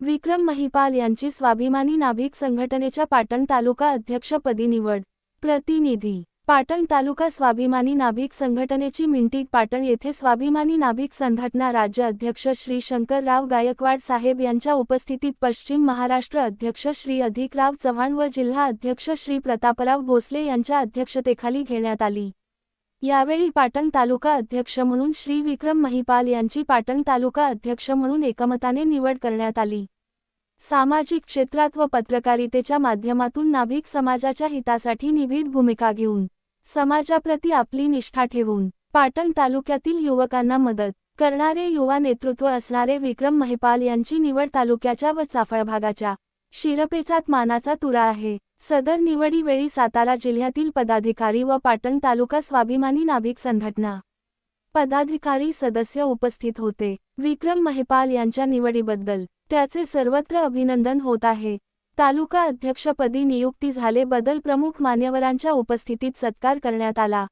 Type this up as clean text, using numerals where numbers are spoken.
विक्रम महिपाल यांची स्वाभिमानी नाभिक संघटनेच्या पाटण तालुका अध्यक्षपदी निवड। प्रतिनिधी पाटण तालुका स्वाभिमानी नाभिक संघटनेची मिंटी पाटण येथे स्वाभिमानी नाभिक संघटना राज्य अध्यक्ष श्री शंकरराव गायकवाड साहेब यांच्या उपस्थितीत पश्चिम महाराष्ट्र अध्यक्ष श्री अधिकराव चव्हाण व जिल्हा अध्यक्ष श्री प्रतापराव भोसले यांच्या अध्यक्षतेखाली घेण्यात आली। यावेळी पाटण तालुका अध्यक्ष म्हणून श्री विक्रम महिपाल यांची पाटण तालुका अध्यक्ष म्हणून एकमताने निवड करण्यात आली। सामाजिक क्षेत्रात व पत्रकारितेच्या माध्यमातून नाभिक समाजाच्या हितासाठी निविड भूमिका घेऊन समाजाप्रती आपली निष्ठा ठेवून पाटण तालुक्यातील युवकांना मदत करणारे युवा नेतृत्व असणारे विक्रम महिपाल यांची निवड तालुक्याच्या व चाफळ भागाच्या शिरपेचात मानाचा तुरा आहे। सदर निवडीवेळी सातारा जिल्ह्यातील पदाधिकारी व पाटण तालुका स्वाभिमानी नाभिक संघटना पदाधिकारी सदस्य उपस्थित होते। विक्रम महिपाल यांच्या निवडीबद्दल त्याचे सर्वत्र अभिनंदन होत आहे। तालुका अध्यक्षपदी नियुक्ती झाले बदल प्रमुख मान्यवरांच्या उपस्थितीत सत्कार करण्यात आला।